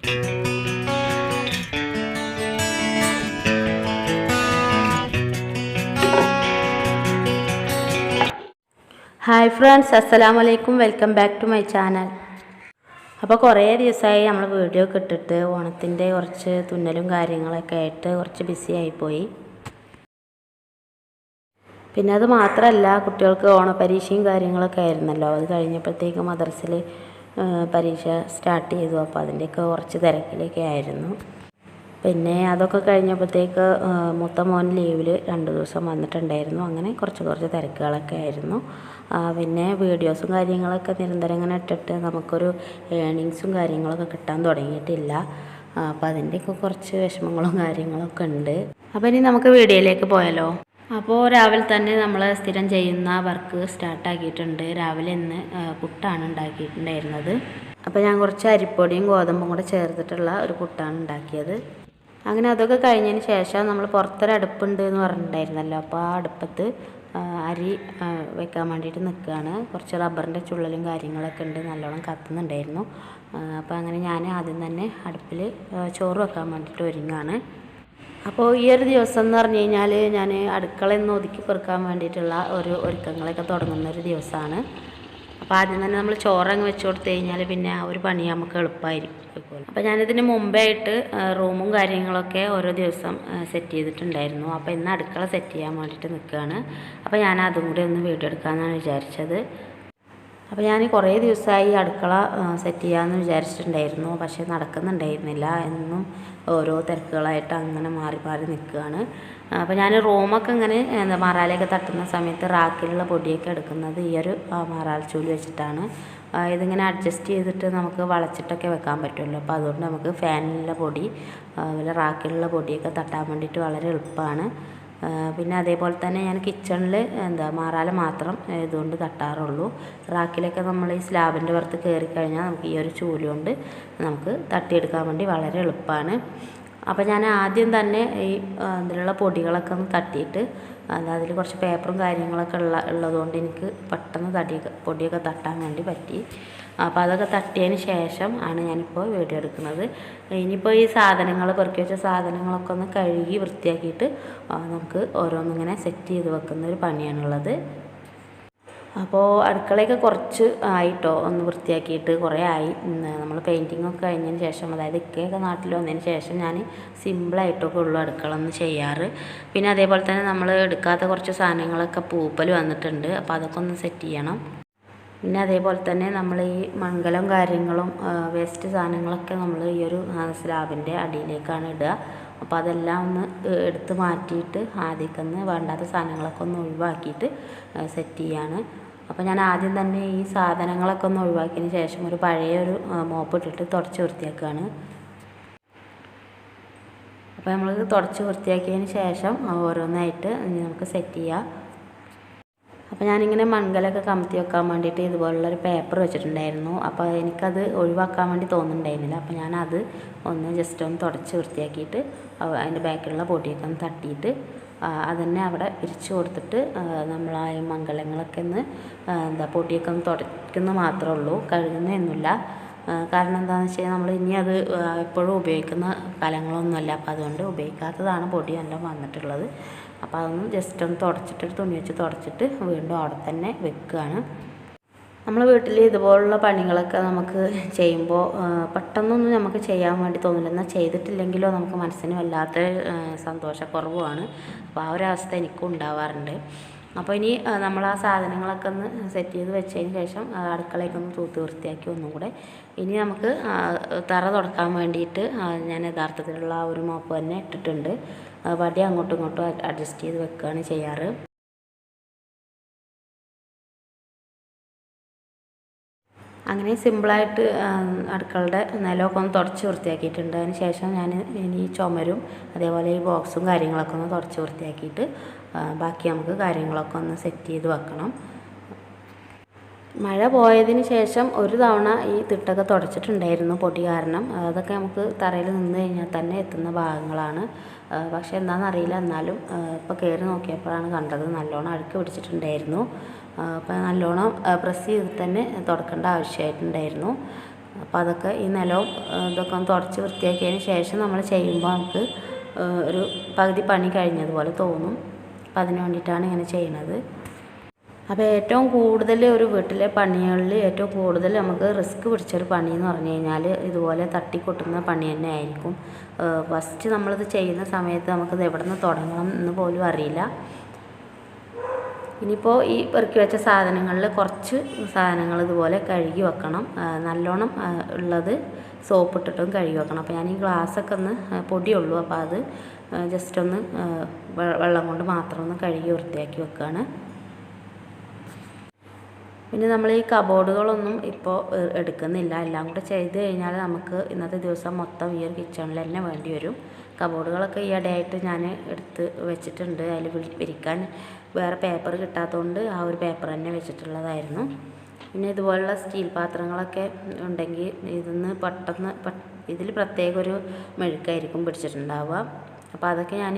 Hi friends, അസ്സലാമു അലൈക്കും. Welcome back to my channel. അപ്പോൾ കുറേ ദിവസമായി നമ്മൾ വീഡിയോ ഒക്കെ ഇട്ടിട്ട് ഓണത്തിൻ്റെ കുറച്ച് തുന്നലും കാര്യങ്ങളൊക്കെ ആയിട്ട് കുറച്ച് ബിസി ആയിപ്പോയി. പിന്നെ അത് മാത്രമല്ല, കുട്ടികൾക്ക് ഓണപരീക്ഷയും കാര്യങ്ങളൊക്കെ ആയിരുന്നല്ലോ. അത് കഴിഞ്ഞപ്പോഴത്തേക്ക് മദ്രസയിൽ പരീക്ഷ സ്റ്റാർട്ട് ചെയ്തു. അപ്പോൾ അതിൻ്റെയൊക്കെ കുറച്ച് തിരക്കിലൊക്കെ ആയിരുന്നു. പിന്നെ അതൊക്കെ കഴിഞ്ഞപ്പോഴത്തേക്ക് മൂത്ത മോൻ ലീവിൽ 2 ദിവസം വന്നിട്ടുണ്ടായിരുന്നു. അങ്ങനെ കുറച്ച് തിരക്കുകളൊക്കെ ആയിരുന്നു. പിന്നെ വീഡിയോസും കാര്യങ്ങളൊക്കെ നിരന്തരം ഇങ്ങനെ ഇട്ടിട്ട് നമുക്കൊരു ഏണിങ്സും കാര്യങ്ങളൊക്കെ കിട്ടാൻ തുടങ്ങിയിട്ടില്ല. അപ്പോൾ അതിൻ്റെയൊക്കെ കുറച്ച് വിഷമങ്ങളും കാര്യങ്ങളൊക്കെ ഉണ്ട്. അപ്പോൾ ഇനി നമുക്ക് വീഡിയോയിലേക്ക് പോയാലോ. അപ്പോൾ രാവിലെ തന്നെ നമ്മൾ സ്ഥിരം ചെയ്യുന്ന വർക്ക് സ്റ്റാർട്ടാക്കിയിട്ടുണ്ട്. രാവിലെ ഇന്ന് പുട്ടാണ് ഉണ്ടാക്കിയിട്ടുണ്ടായിരുന്നത്. അപ്പോൾ ഞാൻ കുറച്ച് അരിപ്പൊടിയും ഗോതമ്പും കൂടെ ചേർത്തിട്ടുള്ള ഒരു പുട്ടാണ് ഉണ്ടാക്കിയത്. അങ്ങനെ അതൊക്കെ കഴിഞ്ഞതിന് ശേഷം നമ്മൾ പുറത്തൊരു അടുപ്പുണ്ട് എന്ന് പറഞ്ഞിട്ടുണ്ടായിരുന്നല്ലോ. അപ്പോൾ ആ അടുപ്പത്ത് അരി വെക്കാൻ വേണ്ടിയിട്ട് നിൽക്കുകയാണ്. കുറച്ച് റബ്ബറിൻ്റെ ചുള്ളലും കാര്യങ്ങളൊക്കെ ഉണ്ട്, നല്ലോണം കത്തുന്നുണ്ടായിരുന്നു. അപ്പോൾ അങ്ങനെ ഞാൻ ആദ്യം തന്നെ അടുപ്പിൽ ചോറ് വെക്കാൻ വേണ്ടിയിട്ട് ഒരുങ്ങുകയാണ്. അപ്പോൾ ഈ ഒരു ദിവസം എന്ന് പറഞ്ഞു കഴിഞ്ഞാൽ ഞാൻ അടുക്കളയിൽ നിന്ന് ഒതുക്കി പെറുക്കാൻ വേണ്ടിയിട്ടുള്ള ഒരുക്കങ്ങളൊക്കെ തുടങ്ങുന്ന ഒരു ദിവസമാണ്. അപ്പോൾ ആദ്യം തന്നെ നമ്മൾ ചോറങ്ങ് വെച്ച് കൊടുത്തു കഴിഞ്ഞാൽ പിന്നെ ആ ഒരു പണി നമുക്ക് എളുപ്പമായിരിക്കും. അപ്പോൾ ഞാനിതിന് മുമ്പായിട്ട് റൂമും കാര്യങ്ങളൊക്കെ ഓരോ ദിവസം സെറ്റ് ചെയ്തിട്ടുണ്ടായിരുന്നു. അപ്പോൾ ഇന്ന് അടുക്കള സെറ്റ് ചെയ്യാൻ വേണ്ടിയിട്ട് നിൽക്കുകയാണ്. അപ്പോൾ ഞാൻ അതും കൂടി ഒന്ന് വീഡിയോ എടുക്കാമെന്നാണ് വിചാരിച്ചത്. അപ്പോൾ ഞാൻ കുറേ ദിവസമായി അടുക്കള സെറ്റ് ചെയ്യാമെന്ന് വിചാരിച്ചിട്ടുണ്ടായിരുന്നു. പക്ഷേ നടക്കുന്നുണ്ടായിരുന്നില്ല. എന്നും ഓരോ തിരക്കുകളായിട്ട് അങ്ങനെ മാറി മാറി നിൽക്കുകയാണ്. അപ്പോൾ ഞാൻ റൂമൊക്കെ ഇങ്ങനെ മാറാലയൊക്കെ തട്ടുന്ന സമയത്ത് റാക്കിലുള്ള പൊടിയൊക്കെ എടുക്കുന്നത് ഈ ഒരു മാറാൽച്ചൂല് വെച്ചിട്ടാണ്. ഇതിങ്ങനെ അഡ്ജസ്റ്റ് ചെയ്തിട്ട് നമുക്ക് വളച്ചിട്ടൊക്കെ വെക്കാൻ പറ്റുമല്ലോ. അപ്പോൾ അതുകൊണ്ട് നമുക്ക് ഫാനിലുള്ള പൊടി അതുപോലെ റാക്കിലുള്ള പൊടിയൊക്കെ തട്ടാൻ വേണ്ടിയിട്ട് വളരെ എളുപ്പമാണ്. പിന്നെ അതേപോലെ തന്നെ ഞാൻ കിച്ചണിൽ മാറാല മാത്രം ഇതുകൊണ്ട് തട്ടാറുള്ളൂ. റാക്കിലൊക്കെ നമ്മൾ ഈ സ്ലാബിൻ്റെ പുറത്ത് കയറിക്കഴിഞ്ഞാൽ നമുക്ക് ഈ ഒരു ചൂല് കൊണ്ട് നമുക്ക് തട്ടിയെടുക്കാൻ വേണ്ടി വളരെ എളുപ്പമാണ്. അപ്പോൾ ഞാൻ ആദ്യം തന്നെ ഈ ഇതിലുള്ള പൊടികളൊക്കെ ഒന്ന് തട്ടിയിട്ട് അതിൽ കുറച്ച് പേപ്പറും കാര്യങ്ങളൊക്കെ ഉള്ളതുകൊണ്ട് എനിക്ക് പെട്ടെന്ന് പൊടിയൊക്കെ തട്ടാൻ വേണ്ടി പറ്റി. അപ്പോൾ അതൊക്കെ തട്ടിയതിന് ശേഷം ആണ് ഞാനിപ്പോൾ വീഡിയോ എടുക്കുന്നത്. ഇനിയിപ്പോൾ ഈ സാധനങ്ങൾ പെറുക്കി വെച്ച സാധനങ്ങളൊക്കെ ഒന്ന് കഴുകി വൃത്തിയാക്കിയിട്ട് നമുക്ക് ഓരോന്നിങ്ങനെ സെറ്റ് ചെയ്ത് വെക്കുന്ന ഒരു പണിയാണുള്ളത്. അപ്പോൾ അടുക്കളയൊക്കെ കുറച്ച് ആയിട്ടോ ഒന്ന് വൃത്തിയാക്കിയിട്ട് കുറേ ആയി. നമ്മൾ പെയിൻറ്റിങ്ങൊക്കെ കഴിഞ്ഞതിന് ശേഷം, അതായത് ഇക്കയൊക്കെ നാട്ടിൽ വന്നതിന് ശേഷം ഞാൻ സിമ്പിളായിട്ടൊക്കെ ഉള്ളൂ അടുക്കള ഒന്ന് ചെയ്യാറ്. പിന്നെ അതേപോലെ തന്നെ നമ്മൾ എടുക്കാത്ത കുറച്ച് സാധനങ്ങളൊക്കെ പൂപ്പൽ വന്നിട്ടുണ്ട്. അപ്പോൾ അതൊക്കെ ഒന്ന് സെറ്റ് ചെയ്യണം. പിന്നെ അതേപോലെ തന്നെ നമ്മൾ ഈ മംഗലം കാര്യങ്ങളും വേസ്റ്റ് സാധനങ്ങളൊക്കെ നമ്മൾ ഈ ഒരു സ്ലാബിൻ്റെ അടിയിലേക്കാണ് ഇടുക. അപ്പോൾ അതെല്ലാം ഒന്ന് എടുത്ത് മാറ്റിയിട്ട് ആദ്യമൊക്കെ വേണ്ടാത്ത സാധനങ്ങളൊക്കെ ഒന്ന് ഒഴിവാക്കിയിട്ട് സെറ്റ് ചെയ്യാണ്. അപ്പോൾ ഞാൻ ആദ്യം തന്നെ ഈ സാധനങ്ങളൊക്കെ ഒന്ന് ഒഴിവാക്കിയതിന് ശേഷം ഒരു പഴയൊരു മോപ്പ് ഇട്ടിട്ട് തുടച്ച് വൃത്തിയാക്കുകയാണ്. അപ്പോൾ നമ്മൾ തുടച്ച് വൃത്തിയാക്കിയതിന് ശേഷം ഓരോന്നായിട്ട് നമുക്ക് സെറ്റ് ചെയ്യാം. അപ്പോൾ ഞാനിങ്ങനെ മൺകലൊക്കെ കമത്തി വെക്കാൻ വേണ്ടിയിട്ട് ഇതുപോലുള്ളൊരു പേപ്പർ വെച്ചിട്ടുണ്ടായിരുന്നു. അപ്പോൾ എനിക്കത് ഒഴിവാക്കാൻ വേണ്ടി തോന്നുന്നുണ്ടായിരുന്നില്ല. അപ്പോൾ ഞാനത് ഒന്ന് ജസ്റ്റ് ഒന്ന് തുടച്ച് വൃത്തിയാക്കിയിട്ട് അതിൻ്റെ ബാക്കിലുള്ള പൊടിയൊക്കെ ഒന്ന് തട്ടിയിട്ട് അതന്നെ അവിടെ വിരിച്ച് കൊടുത്തിട്ട് നമ്മൾ ആ മംഗലങ്ങളൊക്കെ ഒന്ന് പൊടിയൊക്കെ ഒന്ന് തുടയ്ക്കുന്ന മാത്രമേ ഉള്ളൂ, കഴുകുന്നതൊന്നുമില്ല. കാരണം എന്താണെന്ന് വെച്ച് കഴിഞ്ഞാൽ നമ്മൾ ഇനി അത് എപ്പോഴും ഉപയോഗിക്കുന്ന കലങ്ങളൊന്നുമല്ല. അപ്പോൾ അതുകൊണ്ട് ഉപയോഗിക്കാത്തതാണ് പൊടി എല്ലാം വന്നിട്ടുള്ളത്. അപ്പോൾ അതൊന്ന് ജസ്റ്റ് ഒന്ന് തുടച്ചിട്ട് തുണി വെച്ച് തുടച്ചിട്ട് വീണ്ടും അവിടെ തന്നെ വെക്കുകയാണ്. നമ്മൾ വീട്ടിൽ ഇതുപോലുള്ള പണികളൊക്കെ നമുക്ക് ചെയ്യുമ്പോൾ പെട്ടെന്നൊന്നും നമുക്ക് ചെയ്യാൻ വേണ്ടി തോന്നില്ല. എന്നാൽ ചെയ്തിട്ടില്ലെങ്കിലോ നമുക്ക് മനസ്സിന് വല്ലാത്ത സന്തോഷക്കുറവുമാണ്. അപ്പോൾ ആ ഒരവസ്ഥ എനിക്കും ഉണ്ടാവാറുണ്ട്. അപ്പോൾ ഇനി നമ്മൾ ആ സാധനങ്ങളൊക്കെ ഒന്ന് സെറ്റ് ചെയ്ത് വെച്ചതിന് ശേഷം അടുക്കളയൊക്കെ ഒന്ന് തൂത്ത് വൃത്തിയാക്കി ഒന്നും കൂടെ ഇനി നമുക്ക് തറ തുടക്കാൻ വേണ്ടിയിട്ട് ഞാൻ യഥാർത്ഥത്തിലുള്ള ആ ഒരു മോപ്പ് തന്നെ ഇട്ടിട്ടുണ്ട്. വടി അങ്ങോട്ടും ഇങ്ങോട്ടും അഡ്ജസ്റ്റ് ചെയ്ത് വെക്കുകയാണ് ചെയ്യാറ്. അങ്ങനെ സിമ്പിളായിട്ട് അടുക്കളയുടെ നിലമൊക്കെ ഒന്ന് തുടച്ച് വൃത്തിയാക്കിയിട്ടുണ്ട്. അതിന് ശേഷം ഞാൻ ഇനി ചുമരും അതേപോലെ ഈ ബോക്സും കാര്യങ്ങളൊക്കെ ഒന്ന് തുടച്ച് വൃത്തിയാക്കിയിട്ട് ബാക്കി നമുക്ക് കാര്യങ്ങളൊക്കെ ഒന്ന് സെറ്റ് ചെയ്ത് വെക്കണം. മഴ പോയതിന് ശേഷം ഒരു തവണ ഈ തിട്ടൊക്കെ തുടച്ചിട്ടുണ്ടായിരുന്നു പൊടി കാരണം. അതൊക്കെ നമുക്ക് തറയിൽ നിന്ന് കഴിഞ്ഞാൽ തന്നെ എത്തുന്ന ഭാഗങ്ങളാണ്. പക്ഷേ എന്താണെന്നറിയില്ല, എന്നാലും ഇപ്പോൾ കയറി നോക്കിയപ്പോഴാണ് കണ്ടത് നല്ലോണം അഴുക്ക് പിടിച്ചിട്ടുണ്ടായിരുന്നു. അപ്പോൾ നല്ലോണം പ്രസ് ചെയ്തിട്ട് തന്നെ തുടക്കേണ്ട ആവശ്യമായിട്ടുണ്ടായിരുന്നു. അപ്പോൾ അതൊക്കെ ഈ നിലവും ഇതൊക്കെ ഒന്ന് തുടച്ച് വൃത്തിയാക്കിയതിന് ശേഷം നമ്മൾ ചെയ്യുമ്പോൾ നമുക്ക് ഒരു പകുതി പണി കഴിഞ്ഞതുപോലെ തോന്നും. അപ്പോൾ അതിന് വേണ്ടിയിട്ടാണ് ഇങ്ങനെ ചെയ്യുന്നത്. അപ്പോൾ ഏറ്റവും കൂടുതൽ ഒരു വീട്ടിലെ പണികളിൽ ഏറ്റവും കൂടുതൽ നമുക്ക് റിസ്ക് പിടിച്ചൊരു പണി എന്ന് പറഞ്ഞു കഴിഞ്ഞാൽ ഇതുപോലെ തട്ടിക്കൊട്ടുന്ന പണി തന്നെ ആയിരിക്കും. ഫസ്റ്റ് നമ്മളിത് ചെയ്യുന്ന സമയത്ത് നമുക്കിത് എവിടെ നിന്ന് തുടങ്ങണം എന്ന് പോലും അറിയില്ല. ഇനിയിപ്പോൾ ഈ പെറുക്കി വെച്ച സാധനങ്ങളിൽ കുറച്ച് സാധനങ്ങൾ ഇതുപോലെ കഴുകി വെക്കണം. നല്ലോണം ഉള്ളത് സോപ്പിട്ടിട്ടും കഴുകി വെക്കണം. അപ്പോൾ ഞാൻ ഈ ഗ്ലാസ്സൊക്കെ ഒന്ന് പൊടിയുള്ളൂ, അപ്പോൾ അത് ജസ്റ്റ് ഒന്ന് വെള്ളം കൊണ്ട് മാത്രം ഒന്ന് കഴുകി വൃത്തിയാക്കി വെക്കുകയാണ്. പിന്നെ നമ്മൾ ഈ കബോർഡുകളൊന്നും ഇപ്പോൾ എടുക്കുന്നില്ല. എല്ലാം കൂടെ ചെയ്ത് കഴിഞ്ഞാൽ നമുക്ക് ഇന്നത്തെ ദിവസം മൊത്തം ഈ ഒരു കിച്ചണിൽ തന്നെ വേണ്ടി വരും. കബോർഡുകളൊക്കെ ഈ ഇടയായിട്ട് ഞാൻ എടുത്ത് വെച്ചിട്ടുണ്ട്. അതിൽ വിരിക്കാൻ വേറെ പേപ്പർ കിട്ടാത്തതുകൊണ്ട് ആ ഒരു പേപ്പർ തന്നെ വെച്ചിട്ടുള്ളതായിരുന്നു. പിന്നെ ഇതുപോലുള്ള സ്റ്റീൽ പാത്രങ്ങളൊക്കെ ഉണ്ടെങ്കിൽ ഇതിന്ന് പെട്ടെന്ന് ഇതിൽ പ്രത്യേക ഒരു മെഴുക്കായിരിക്കും പിടിച്ചിട്ടുണ്ടാവുക. അപ്പോൾ അതൊക്കെ ഞാൻ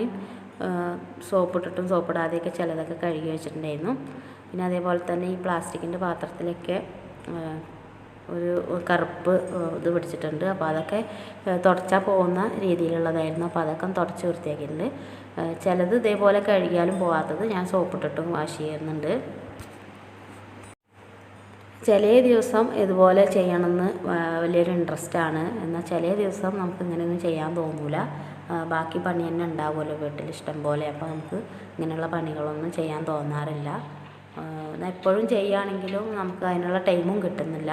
സോപ്പിട്ടിട്ടും സോപ്പിടാതെയൊക്കെ ചിലതൊക്കെ കഴുകി വെച്ചിട്ടുണ്ടായിരുന്നു. പിന്നെ അതേപോലെ തന്നെ ഈ പ്ലാസ്റ്റിക്കിൻ്റെ പാത്രത്തിലൊക്കെ ഒരു കറുപ്പ് ഇത് പിടിച്ചിട്ടുണ്ട്. അപ്പോൾ അതൊക്കെ തുടച്ചാൽ പോകുന്ന രീതിയിലുള്ളതായിരുന്നു. അപ്പോൾ അതൊക്കെ തുടച്ച് വൃത്തിയാക്കിയിട്ടുണ്ട്. ചിലത് ഇതേപോലെ കഴുകിയാലും പോകാത്തത് ഞാൻ സോപ്പിട്ടിട്ടും വാഷ് ചെയ്യുന്നുണ്ട്. ചില ദിവസം ഇതുപോലെ ചെയ്യണമെന്ന് വലിയൊരു ഇൻട്രസ്റ്റാണ്. എന്നാൽ ചില ദിവസം നമുക്ക് ഇങ്ങനെയൊന്നും ചെയ്യാൻ തോന്നില്ല. ബാക്കി പണി തന്നെ ഉണ്ടാവുമല്ലോ വീട്ടിൽ ഇഷ്ടം പോലെ. അപ്പോൾ നമുക്ക് ഇങ്ങനെയുള്ള പണികളൊന്നും ചെയ്യാൻ തോന്നാറില്ല. എപ്പോഴും ചെയ്യുകയാണെങ്കിലും നമുക്ക് അതിനുള്ള ടൈമും കിട്ടുന്നില്ല.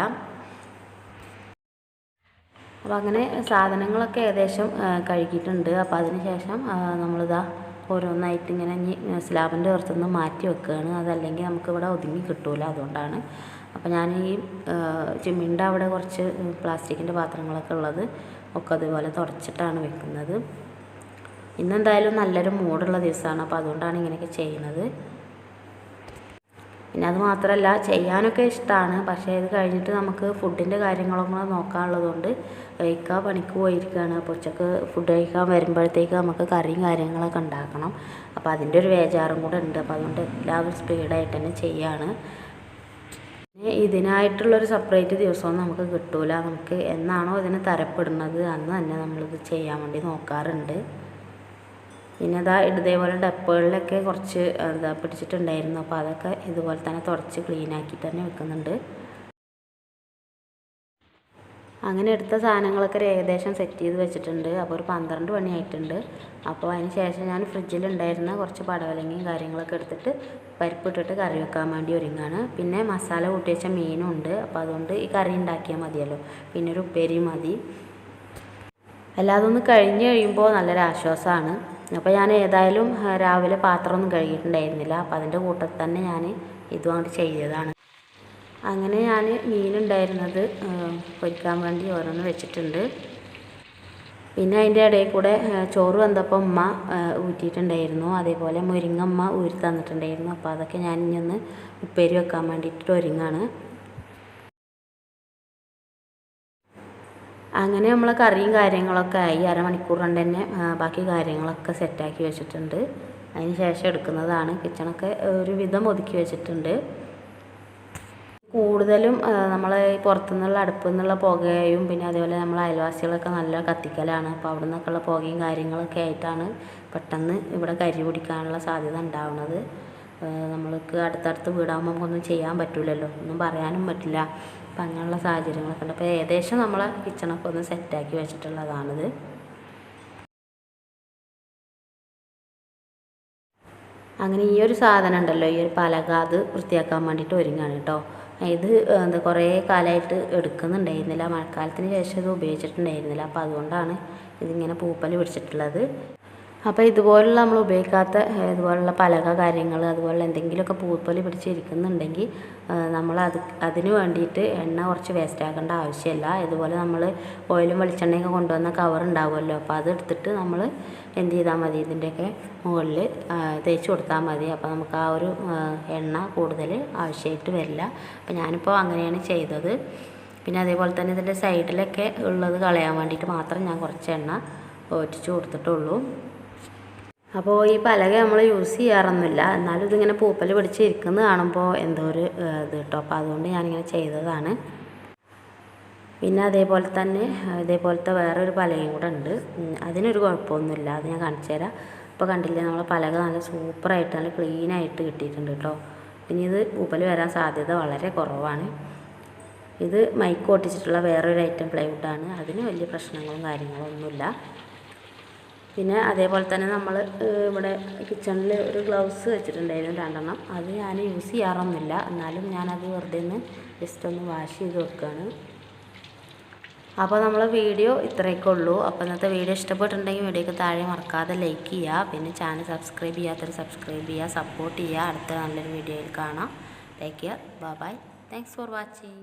അപ്പോൾ അങ്ങനെ സാധനങ്ങളൊക്കെ ഏകദേശം കഴുകിയിട്ടുണ്ട്. അപ്പോൾ അതിന് ശേഷം നമ്മളിതാ ഓരോന്നായിട്ട് ഇങ്ങനെ സ്ലാബിൻ്റെ പുറത്തുനിന്ന് മാറ്റി വെക്കുകയാണ്. അതല്ലെങ്കിൽ നമുക്കിവിടെ ഒതുങ്ങി കിട്ടില്ല. അതുകൊണ്ടാണ്. അപ്പോൾ ഞാൻ ഈ ചിമ്മിൻ്റെ അവിടെ കുറച്ച് പ്ലാസ്റ്റിക്കിൻ്റെ പാത്രങ്ങളൊക്കെ ഉള്ളത് ഒക്കെ അതുപോലെ തുടച്ചിട്ടാണ് വെക്കുന്നത്. ഇന്നെന്തായാലും നല്ലൊരു മൂടുള്ള ദിവസമാണ്. അപ്പോൾ അതുകൊണ്ടാണ് ഇങ്ങനെയൊക്കെ ചെയ്യുന്നത്. പിന്നെ അത് മാത്രമല്ല, ചെയ്യാനൊക്കെ ഇഷ്ടമാണ്. പക്ഷേ ഇത് കഴിഞ്ഞിട്ട് നമുക്ക് ഫുഡിൻ്റെ കാര്യങ്ങളൊക്കെ നോക്കാനുള്ളതുകൊണ്ട് കഴിക്കാൻ പണിക്ക് പോയിരിക്കുകയാണ്. അപ്പോൾ ഉച്ചക്ക് ഫുഡ് കഴിക്കാൻ വരുമ്പോഴത്തേക്ക് നമുക്ക് കറിയും കാര്യങ്ങളൊക്കെ ഉണ്ടാക്കണം. അപ്പോൾ അതിൻ്റെ ഒരു വേജാറും കൂടെ ഉണ്ട്. അപ്പോൾ അതുകൊണ്ട് എല്ലാവരും സ്പീഡായിട്ട് തന്നെ ചെയ്യുകയാണ്. ഇതിനായിട്ടുള്ളൊരു സെപ്പറേറ്റ് ദിവസമൊന്നും നമുക്ക് കിട്ടില്ല. നമുക്ക് എന്നാണോ ഇതിന് തരപ്പെടുന്നത് അന്ന് തന്നെ നമ്മളിത് ചെയ്യാൻ വേണ്ടി നോക്കാറുണ്ട്. പിന്നെ ഇതേപോലെ ഡപ്പകളിലൊക്കെ കുറച്ച് പിടിച്ചിട്ടുണ്ടായിരുന്നു. അപ്പോൾ അതൊക്കെ ഇതുപോലെ തന്നെ തുടച്ച് ക്ലീനാക്കി തന്നെ വെക്കുന്നുണ്ട്. അങ്ങനെ എടുത്ത സാധനങ്ങളൊക്കെ ഏകദേശം സെറ്റ് ചെയ്ത് വെച്ചിട്ടുണ്ട്. അപ്പോൾ ഒരു 12 മണിയായിട്ടുണ്ട്. അപ്പോൾ അതിന് ശേഷം ഞാൻ ഫ്രിഡ്ജിലുണ്ടായിരുന്ന കുറച്ച് പടവലങ്ങയും കാര്യങ്ങളൊക്കെ എടുത്തിട്ട് പരിപ്പിട്ടിട്ട് കറി വെക്കാൻ വേണ്ടി ഒരുങ്ങാണ്. പിന്നെ മസാല കൂട്ടി വെച്ച മീനും ഉണ്ട്. അപ്പോൾ അതുകൊണ്ട് ഈ കറി ഉണ്ടാക്കിയാൽ മതിയല്ലോ. പിന്നെ ഒരു ഉപ്പേരി മതി. അല്ലാതൊന്ന് കഴിഞ്ഞ് കഴിയുമ്പോൾ നല്ലൊരു ആശ്വാസമാണ്. അപ്പോൾ ഞാൻ ഏതായാലും രാവിലെ പാത്രമൊന്നും കഴുകിയിട്ടുണ്ടായിരുന്നില്ല. അപ്പോൾ അതിൻ്റെ കൂട്ടത്തിൽ തന്നെ ഞാൻ ഇതുകൊണ്ട് ചെയ്തതാണ്. അങ്ങനെ ഞാൻ മീനുണ്ടായിരുന്നത് പൊരിക്കാൻ വേണ്ടി ഓരോന്ന് വെച്ചിട്ടുണ്ട്. പിന്നെ അതിൻ്റെ ഇടയിൽ കൂടെ ചോറ് വന്നപ്പോൾ ഉമ്മ ഊറ്റിയിട്ടുണ്ടായിരുന്നു. അതേപോലെ മുരിങ്ങമ്മ ഊരി തന്നിട്ടുണ്ടായിരുന്നു. അപ്പോൾ അതൊക്കെ ഞാൻ ഇനി ഒന്ന് ഉപ്പേരി വെക്കാൻ വേണ്ടിയിട്ട് ഒരുങ്ങാണ്. അങ്ങനെ നമ്മൾ കറിയും കാര്യങ്ങളൊക്കെ ആയി. അരമണിക്കൂർ കൊണ്ട് തന്നെ ബാക്കി കാര്യങ്ങളൊക്കെ സെറ്റാക്കി വെച്ചിട്ടുണ്ട്. അതിന് ശേഷം എടുക്കുന്നതാണ്. കിച്ചണൊക്കെ ഒരു വിധം ഒതുക്കി വെച്ചിട്ടുണ്ട്. കൂടുതലും നമ്മൾ പുറത്തുനിന്നുള്ള അടുപ്പിൽ നിന്നുള്ള പുകയും പിന്നെ അതേപോലെ നമ്മൾ അയൽവാസികളൊക്കെ നല്ല കത്തിക്കലാണ്. അപ്പോൾ അവിടെ നിന്നൊക്കെയുള്ള പുകയും കാര്യങ്ങളൊക്കെ ആയിട്ടാണ് പെട്ടെന്ന് ഇവിടെ കരി പിടിക്കാനുള്ള സാധ്യത ഉണ്ടാവുന്നത്. നമ്മൾക്ക് അടുത്തടുത്ത് വീടാകുമ്പോൾ നമുക്കൊന്നും ചെയ്യാൻ പറ്റില്ലല്ലോ, ഒന്നും പറയാനും പറ്റില്ല. അപ്പം അങ്ങനെയുള്ള സാഹചര്യങ്ങളൊക്കെ ഉണ്ട്. അപ്പോൾ ഏകദേശം നമ്മളെ കിച്ചണൊക്കെ ഒന്ന് സെറ്റാക്കി വെച്ചിട്ടുള്ളതാണിത്. അങ്ങനെ ഈ ഒരു സാധനം ഉണ്ടല്ലോ, ഈ ഒരു പലക, അത് വൃത്തിയാക്കാൻ വേണ്ടിയിട്ട് ഒരുങ്ങാണ് കേട്ടോ. ഇത് കുറേ കാലമായിട്ട് എടുക്കുന്നുണ്ടായിരുന്നില്ല. മഴക്കാലത്തിന് ശേഷം ഇത് ഉപയോഗിച്ചിട്ടുണ്ടായിരുന്നില്ല. അപ്പോൾ അതുകൊണ്ടാണ് ഇതിങ്ങനെ പൂപ്പൽ പിടിച്ചിട്ടുള്ളത്. അപ്പോൾ ഇതുപോലുള്ള നമ്മൾ ഉപയോഗിക്കാത്ത ഇതുപോലുള്ള പലക കാര്യങ്ങൾ അതുപോലെ എന്തെങ്കിലുമൊക്കെ പൂപ്പൽ പിടിച്ചിരിക്കുന്നുണ്ടെങ്കിൽ നമ്മൾ അതിന് വേണ്ടിയിട്ട് എണ്ണ കുറച്ച് വേസ്റ്റ് ആക്കേണ്ട ആവശ്യമില്ല. ഇതുപോലെ നമ്മൾ ഓയിലും വെളിച്ചെണ്ണയൊക്കെ കൊണ്ടുവന്ന കവർ ഉണ്ടാവുമല്ലോ, അപ്പോൾ അതെടുത്തിട്ട് നമ്മൾ എന്ത് ചെയ്താൽ മതി, ഇതിൻ്റെയൊക്കെ മുകളിൽ തേച്ച് കൊടുത്താൽ മതി. അപ്പോൾ നമുക്ക് ആ ഒരു എണ്ണ കൂടുതൽ ആവശ്യമായിട്ട് വരില്ല. അപ്പോൾ ഞാനിപ്പോൾ അങ്ങനെയാണ് ചെയ്തത്. പിന്നെ അതേപോലെ തന്നെ ഇതിൻ്റെ സൈഡിലൊക്കെ ഉള്ളത് കളയാൻ വേണ്ടിയിട്ട് മാത്രം ഞാൻ കുറച്ച് എണ്ണ ഒറ്റിച്ച് കൊടുത്തിട്ടുള്ളൂ. അപ്പോൾ ഈ പലക നമ്മൾ യൂസ് ചെയ്യാറൊന്നുമില്ല, എന്നാലും ഇതിങ്ങനെ പൂപ്പൽ പിടിച്ചിരിക്കുന്നത് കാണുമ്പോൾ എന്തോ ഒരു ഇത് കേട്ടോ. അപ്പോൾ അതുകൊണ്ട് ഞാനിങ്ങനെ ചെയ്തതാണ്. പിന്നെ അതേപോലെ തന്നെ ഇതേപോലത്തെ വേറൊരു പലകയും കൂടെ ഉണ്ട്. അതിനൊരു കുഴപ്പമൊന്നുമില്ല, അത് ഞാൻ കാണിച്ചു തരാം. ഇപ്പോൾ കണ്ടില്ലേ, നമ്മളെ പലക നല്ല സൂപ്പറായിട്ട് നല്ല ക്ലീനായിട്ട് കിട്ടിയിട്ടുണ്ട് കേട്ടോ. ഇനി ഇത് പൂപ്പൽ വരാൻ സാധ്യത വളരെ കുറവാണ്. ഇത് മൈക്ക് ഒട്ടിച്ചിട്ടുള്ള വേറൊരു ഐറ്റം പ്ലൈവുഡാണ്. അതിന് വലിയ പ്രശ്നങ്ങളും കാര്യങ്ങളും ഒന്നുമില്ല. പിന്നെ അതേപോലെ തന്നെ നമ്മൾ ഇവിടെ കിച്ചണിൽ ഒരു ഗ്ലൗസ് വെച്ചിട്ടുണ്ടായിരുന്നു 2 എണ്ണം. അത് ഞാൻ യൂസ് ചെയ്യാറൊന്നുമില്ല, എന്നാലും ഞാനത് വെറുതെ ഒന്ന് ജസ്റ്റ് ഒന്ന് വാഷ് ചെയ്ത് വെക്കുകയാണ്. അപ്പോൾ നമ്മൾ വീഡിയോ ഇത്രയൊക്കെ ഉള്ളൂ. അപ്പോൾ ഇന്നത്തെ വീഡിയോ ഇഷ്ടപ്പെട്ടിട്ടുണ്ടെങ്കിൽ വീഡിയോക്ക് താഴെ മറക്കാതെ ലൈക്ക് ചെയ്യുക. പിന്നെ ചാനൽ സബ്സ്ക്രൈബ് ചെയ്യാത്തവർ സബ്സ്ക്രൈബ് ചെയ്യുക, സപ്പോർട്ട് ചെയ്യുക. അടുത്ത നല്ലൊരു വീഡിയോയിൽ കാണാം. Take care, bye bye, thanks for watching.